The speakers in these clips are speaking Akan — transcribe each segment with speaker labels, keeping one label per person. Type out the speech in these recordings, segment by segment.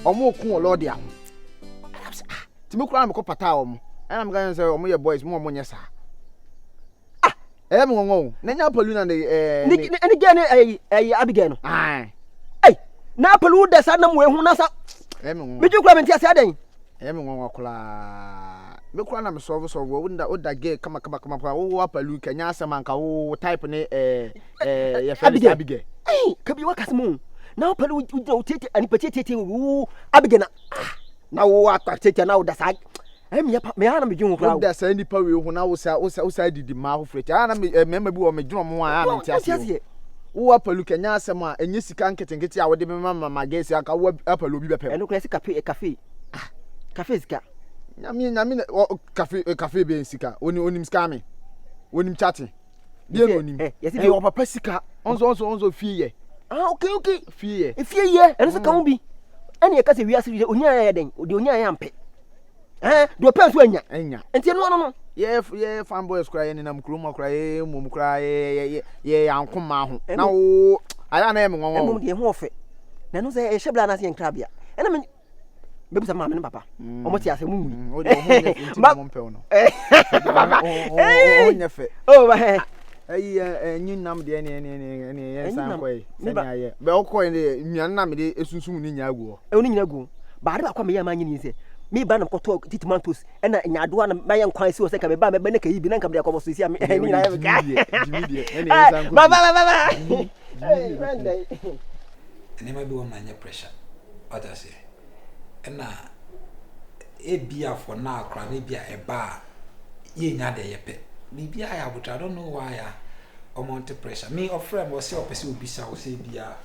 Speaker 1: omo ko lord ya timi kura me ko pata omo ana me gan say omo ye boys mo omo nyesa me ngongo na nya palu na
Speaker 2: ni gene Abigail no na palu da sa na mo ehu na sa
Speaker 1: me ngongo
Speaker 2: me ju kura me ntia sia den
Speaker 1: me ngongo kula me kura na me solve wo da ge kama wo palu kanya asema nka wo type ne ya Abigail
Speaker 2: kabi wakase mu na palu u tete ani petete wo Abigail na wo atete na wo da sa me ana me dwun kura
Speaker 1: da sa nipa we hu na wo sa didi ma ho freti ana me bi wo me dwun mo a na ntia wo apalu kanya asema enye sika nketenkete a wo de me mama gesi aka wo apalu bi bepe
Speaker 2: eno kura si cafe sika
Speaker 1: nyami cafe be sika onim sika me onim chati die no onim wo papa sika onzo fie
Speaker 2: okay
Speaker 1: fie
Speaker 2: ye eno sika mo bi ene ye kase wiase onya ya den de onya ya mpe do penso anya enti no
Speaker 1: ye fanboys kura ye ninam kroma kura ye mum kura ye yankoma ho na wo aya na ye me ngonwo
Speaker 2: mum de ho ofe na no say e shebla na se nkrabia ena me bebusa mama ne papa omo ti ase mumu
Speaker 1: o de ho nya enti mo mpe no o nya fe
Speaker 2: ba he
Speaker 1: nyinam de ne ye san koy senya ye be o koy ne nyan na me de esunsum ni nya agu
Speaker 2: o ni nyina agu ba de ba kwa me ya ma nyini se me ba na koto titimantos ena nyaado na ma yan kwan si o se ka me ba me na ka yibi na nka de akobo so si am ni na ya ka
Speaker 1: jimidi ene ye san koy
Speaker 2: ba Monday
Speaker 3: ene ma bi wo manya pressure what I say ena ebia for na akra na ebia eba ye nya de yepe bibia ya but I don't know why amount pressure me of friend was say opese obisa wo say bia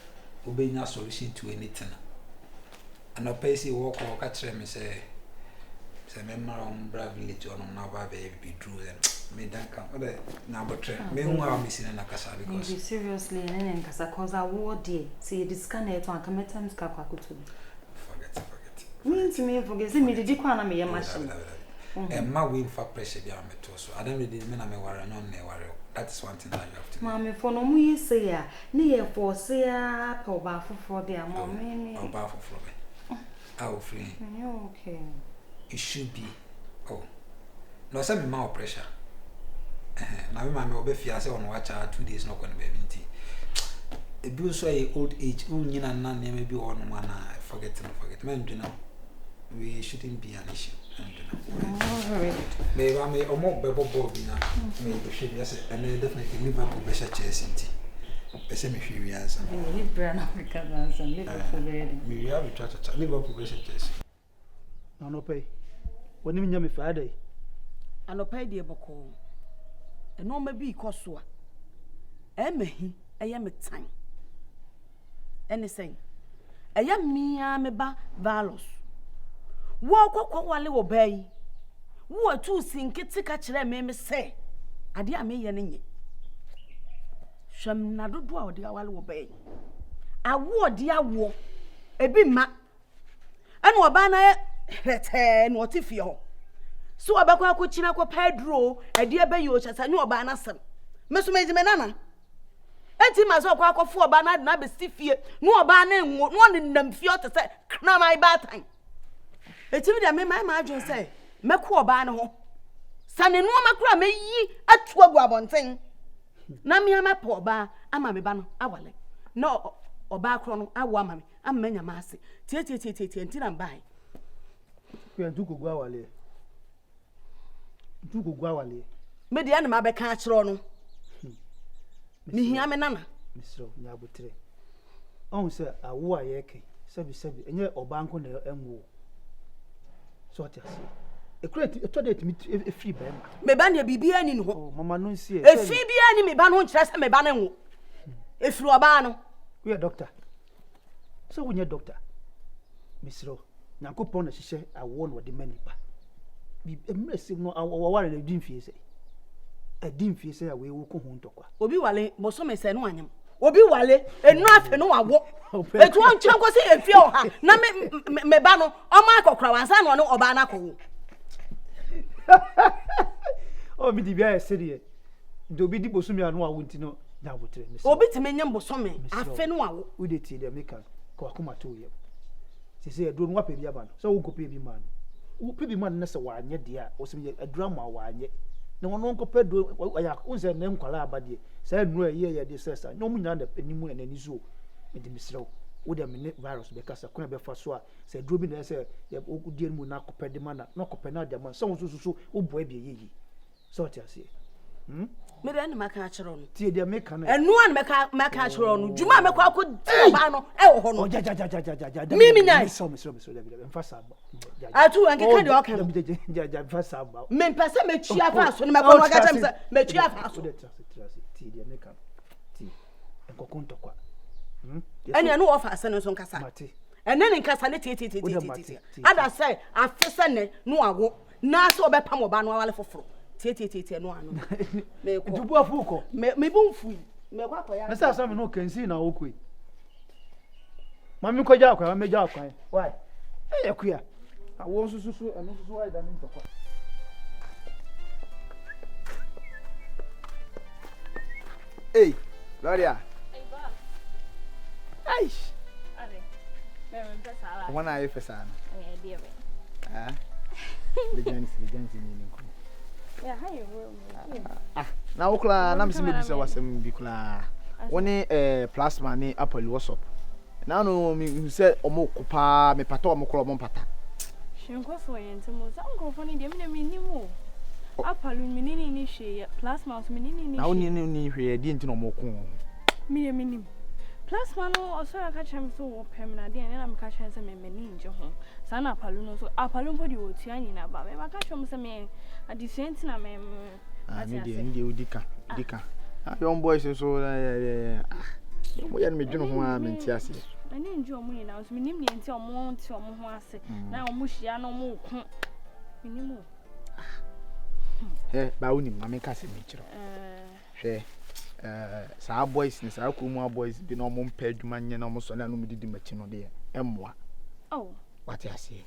Speaker 3: obenya solution to anything and opese work ka kire me say me mara bra village on na ba be true then me dan kan ode na botre me hu a me sin na kasa because
Speaker 4: maybe seriously and kasa cause I war dey say this can it on kametam ska kwakutu
Speaker 3: forget
Speaker 4: mean to me forget say me did kwa na me ye machine
Speaker 3: ma we for pressure bia me to so I don't really me na me worry no na worry that is one thing that you have to
Speaker 4: mama for no mu yi say ya na ye for say ya pa oba foforo dey am me
Speaker 3: oba foforo be ah free
Speaker 4: okay
Speaker 3: it should be no say me ma pressure na me ma me obefia say on watch 2 days no kon be binti e bi so a old age unyina na na me bi on ma na forget me nduna we shouldn't be an issue me ba me omo bebo bi na me be hwe bi say and definitely Liverpool be sha Chelsea nti be say me hwe wi ansa
Speaker 4: me brand Africa dance Liverpool
Speaker 3: me we have to Liverpool be sha Chelsea
Speaker 5: no pay woni nya me Friday
Speaker 6: anopai de boko eno ma bi ikoso a emahi eye metan ene sen eye mia me ba valos wo kokko wale wo bai wo tu sinkiti ka kire me se ade a me ye ne nye hwam na dodo a ode wale wo bai awo ode awo ebi ma ene oba na rete no otifie ho so abakwa akọchina kwa Pedro ade ebe yi ochasa ni oba na sem meso mejime nana enti ma so kwa akọfo oba na be sifie ni oba na enwo no ne namfie otese na mai batan eti mi da me mai ma adwon se meko oba ne ho sane no makura meyi atu agu abonten na me ama pa oba ama me ba no awale na oba akro no awo ama me amma nya ma ase tie enti na mbai
Speaker 5: kwen dukogu awale dukogu awale
Speaker 6: me dia na ma be ka akro no mi hia me nana
Speaker 5: misro nya botre on se awo ayeke sebi enye obanko na enwo so tiasi ekreti etodate mi free ba ma
Speaker 6: me ba na bibia ni no
Speaker 5: oh mama no nsie
Speaker 6: efi bia ni me ba no nkyere se me ba na enwo efiri oba no
Speaker 5: we are doctor so we are doctor misro Nyankopon na hihye awo no de mani ba bi emresi no awaware na dimfie se adimfie se ya we wo ko ho ntokwa
Speaker 6: obi wale bosome se no anyam obi wale enu afe no wawo etu on chenko se efie o ha na me ba no o ma akokra wansa no oba na akwo
Speaker 5: o bi di bia esere do bi di bosome anu awo ntino na botre
Speaker 6: obi ti menyam bosome afe no wawo
Speaker 5: we dey tie dem make ko akoma to ye say aduro no wape bi aba no so wo kope bi man wo pe bi man na se wa anye de a wo se aduro ma wa anye na wono nkope do ya unse na nkwala abade sa nnuro ye de sesa nyom nya da animu na ni so edi misrew wo de me virus be kasa kuna be fa so a se aduro bi na se ye die mu na kope de man na kope na de man so so wo boa bi yeyi so ti ase
Speaker 6: me de na maka achiro no
Speaker 5: tie de meka no
Speaker 6: enu an maka achiro no juma me kwa ko ba no e wo ho no
Speaker 5: ja
Speaker 6: mimi nyai
Speaker 5: so da bi mfa sa ba
Speaker 6: atu an ke ka de okay
Speaker 5: ja mfa sa ba
Speaker 6: me pese me tua fa so no me ko no ga tem se me tua fa so
Speaker 5: tie de meka tie enko ntokwa
Speaker 6: ene anu ofa ase no so nkasa ene ne nkasa ne tie ada say afese ne no ago na so be pam oba no awale foforo tie no anu me ko
Speaker 5: dubu afuko
Speaker 6: me bu mfu me kwa kwa ya
Speaker 5: na sa sa me no kansi na okwe mami ko ja akwa me ja akwa why yakuya awo susu anu susu why da ni ntokwa
Speaker 1: Gloria.
Speaker 7: Aish. Ale. Me pesa la.
Speaker 1: Wana ayi fesa na.
Speaker 7: Dia be.
Speaker 1: The Jansi ni ko.
Speaker 7: Yeah, how you room?
Speaker 1: Na okla na mse me bisa wasem bi kula. Woni plasma ni apple WhatsApp. Na no mi se omo kopa me pata omo kro omo pata.
Speaker 7: Shinkofo yentimo. Sa nkofo ni de me ni mo. Apple mi ni hwe plasma so mi ni.
Speaker 1: Na woni ni hwe de nti no omo ko.
Speaker 7: Mi ni. Plasma no also I catch him so permanent and then I'm catching some meaning ho. Sana paluno so apalun body wo tuani na ba. Me catch him some me at the same time me
Speaker 1: ndi udika. Young boys so mo ya me dwunu ho a me nti ase.
Speaker 7: Ani nju omo na so minim ne nti omo nti omo ho ase. Na omo hia na omo ko. Minim.
Speaker 1: Ba woni ma me ka se me kiro. Hwe saa boys ni saa kumu boys bi no mo mpa adwuma nye na mo so na no medidi machi no de emmoa wate ase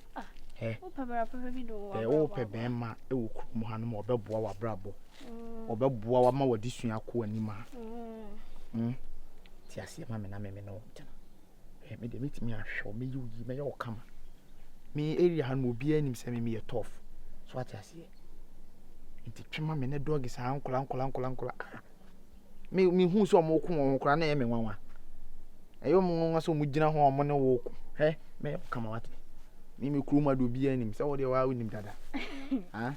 Speaker 7: o pabara papa bi do
Speaker 1: o pe ben ma e wo kumu ha no mo obeboa wa brabo obeboa wa ma wadi sua ko anima ti ase ma me na me no me de mitimi ahwe me yi me ye o kama me area ha no obi anim se me ye tough so wate ase nti twema me ne dog sa ankola me hu so mo ku won kra na ye me nwanwa eyo mo nwa so mo gina ho mo ne wo ku me kama wate me kru ma do bi anim se wo de wa unim dada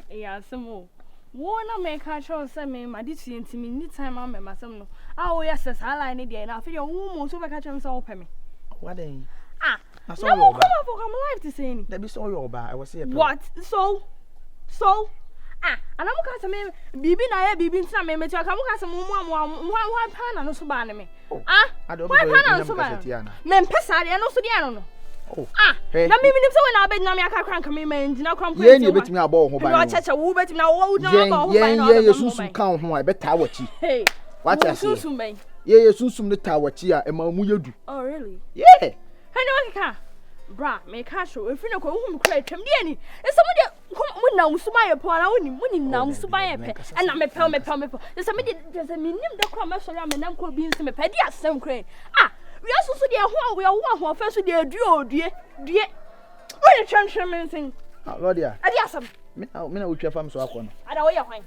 Speaker 7: ya samo wo na me ka cho se me ma di tienti me ni time ma me masem no o ya se sala ni de na afi yo wo mo so be ka cho me se wo pe me
Speaker 1: what then
Speaker 7: na so yo ba come live to say ni
Speaker 1: da bi so yo ba I was here
Speaker 7: what so ana muka se me bibi na ya bibi ntina me metia ka muka se mo pa na no so ba ne me pa na no so ba me mpesa de no so de no na mimi nim se we na abedina me aka kranka me ngina krampo
Speaker 1: ye ni betimi abo ho ba
Speaker 7: no cheche wo betimi na wo na abo ho ba na
Speaker 1: ye susu kan ho e beta wachi what you say
Speaker 7: susu ben
Speaker 1: ye susu ne ta wachi a e ma mu yedu
Speaker 7: oh really
Speaker 1: yeah
Speaker 7: hani wakika bra me ka show e fina ko hu me kra twam de ani e so mo de mo na musuma ye po na woni na musuma ye pe e na me pe e so me de se me nim de kra me so ya me nam ko bi nse me pe de asem kra we also so de ho we ho fa so de adue we twam me nsin
Speaker 1: Lodia
Speaker 7: adi asem
Speaker 1: me na wotwa fam so akọ no
Speaker 7: ada we ye hwan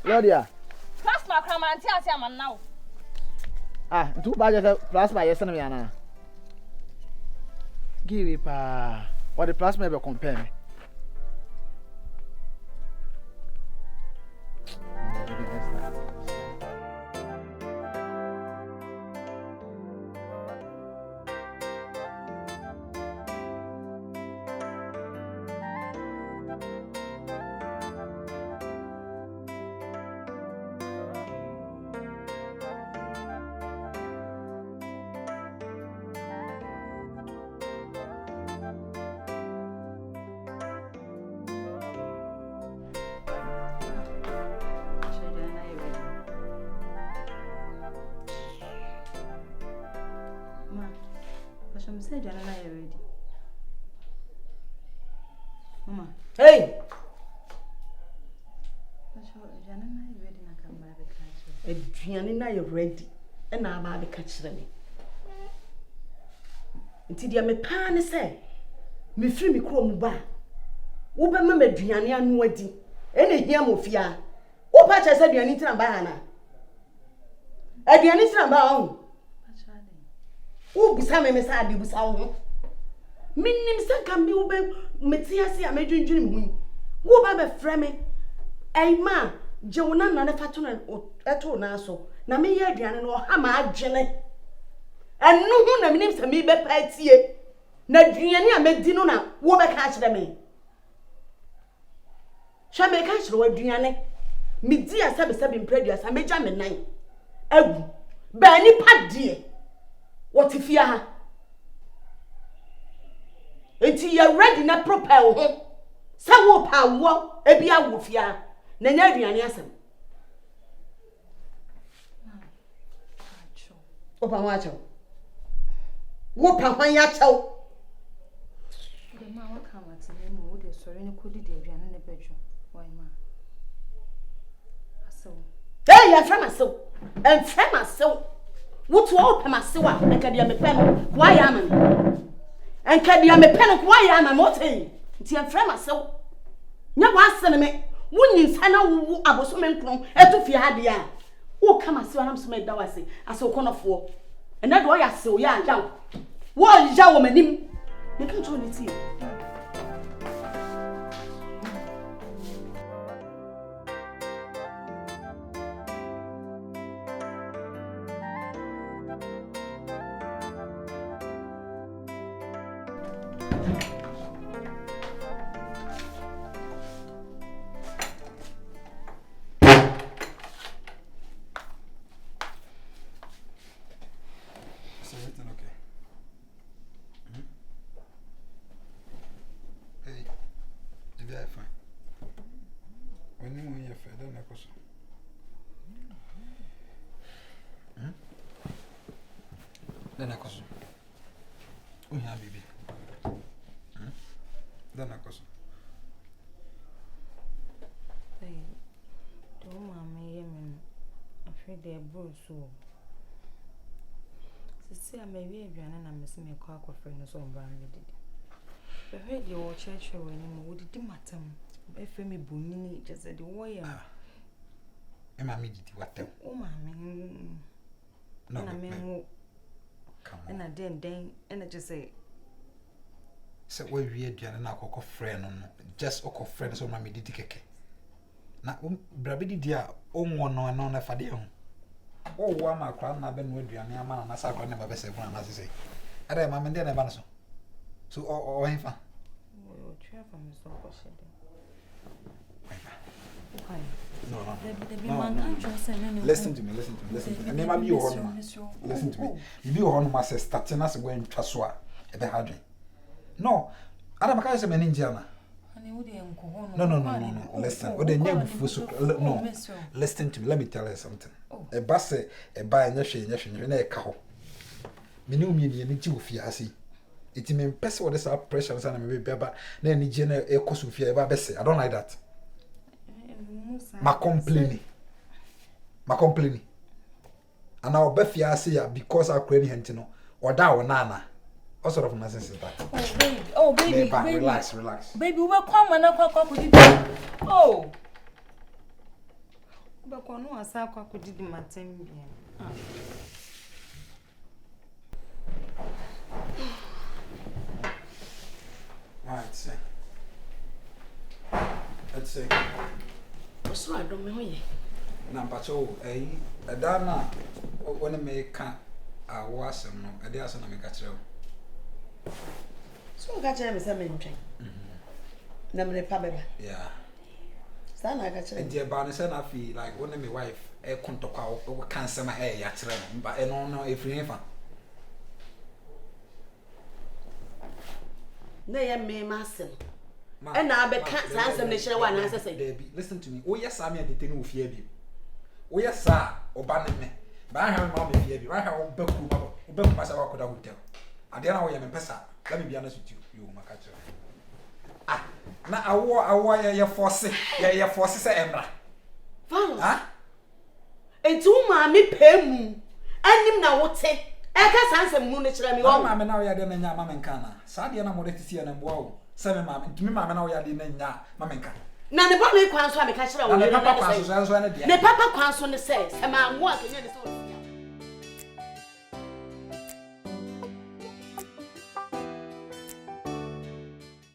Speaker 1: Lodia
Speaker 7: plasma kra ma anti ase am na wo
Speaker 1: ntu ba je plasma yes na me ana give it pa what the plasma be compare me
Speaker 4: Say Jana na you ready. Mama.
Speaker 6: Hey.
Speaker 4: Jana na you ready na come ba be catch.
Speaker 6: Aduane na you ready. E na ba be catch me. nti dia me pa ne se me firi me kro mu ba wo be ma maduane anu adi ene hia mofia wo pa cha se aduane tina ba na aduane tina ba ho wo bisa me sa ade bisa wo minnim se kan bi wo be metiase a medwundwuni mu wo ba be frɛ me ai ma je wona na ne fato na eto na so na me ye aduane no ha ma adwene enu hu na minnim se me be patie na aduane a medi no na wo be ka kyerɛ me sha me ka kyerɛ wo aduane medi asa be sabe mpradua meja me nan agu ba ni padie wo tifia ha enti you ready na prepare ho sa wo pa wo ebi awo fia na nya aduane asem o pa wa chaw wo pa hwan ya chaw
Speaker 4: de ma wa ka ma tene mu wo de sori ni kodi de aduane ne bedwo why ma aso
Speaker 6: hey ya fra maso en fra maso wo to o pa maso a enka dia me pen wa ya ma enka dia me pen wa ya ma mo ten nti en fra maso nya wa asene me wunyi sana wo aboso me nkron eto fie ha dia wo kama se wanam so me da wase aso konofo ena do ya se o ya ja wo ja wo manim me kan to ni ti so sisi amewi aduane na mesi me kwa akofre no so mbra me didi be hwe de wo cheche wani mo wodi matam efe me bonini jese de wo ya
Speaker 3: e ma me didi watem
Speaker 6: o ma me na me wo na den na jese
Speaker 3: se wo wi aduane na akofre no just akofre no so ma me didi keke na bra be didi a onwo no na fade ho o wa ma kra na be no aduane ama na sa kra na ba be se fun na se ada ma me de na ba so so o hen fa
Speaker 6: o twa fa me so ko she de
Speaker 3: no listen to me and never be your home listen to me you be your home as starting as go ntwa so a e be hadwen no ada maka se me ninja na no listen what the name fuso no listen to me let me tell you something e ba se e ba nya hwe na e ka ho me ni umi ni ti ofia ase it me pese what this pressure na me be ba na ni je na e koso ofia e ba be se I don't like that ma complaining and I be fia ase ya because I create henti no oda wo na what sort of nonsense is that?
Speaker 6: Oh baby,
Speaker 3: relax.
Speaker 6: Baby, we come na kwa kudi. Oh. Ba kwa no asa kwa kudi matem bien.
Speaker 3: Right, say. Let's say.
Speaker 6: So I don't know ye.
Speaker 3: Na pacho na wona me ka awasem no ade aso na me ka kire.
Speaker 6: So ga chere me se me ntwen. Na me pa beba.
Speaker 3: Yeah.
Speaker 6: Sana ga chere.
Speaker 3: And ba no say na fi like when my wife e kontokwa wo kan se ma ya kire no ba e no e free fa.
Speaker 6: Na ye me masem. E na be ka sansem ne kire wa na say.
Speaker 3: Listen to me. O yes am ya deteni wo fie bi. O yes a oba ne me. Ba ha ma me fie bi. Ba ha wo baku ma. Wo baku ma sa wa koda hotel. Ade na wo ye me pesa. Let me be honest with you makacho. Na awo ye force say emra.
Speaker 6: Fine. Enti wo ma me pemu. Anim na wote. Eka sanse mu ne kyerɛ me
Speaker 3: Wa
Speaker 6: wo.
Speaker 3: ma me na wo ya de na nya ma me nka na. Saa de na mo de tisi na mboa wo. Se me ma me ntumi ma me na wo ya de na nya ma me nka.
Speaker 6: Na ne ba no kwan so a me ka kyerɛ wo.
Speaker 3: Na ne papa kwan so so na de.
Speaker 6: Ne papa kwan so ne sɛ ma ngo a kenya ne sɛ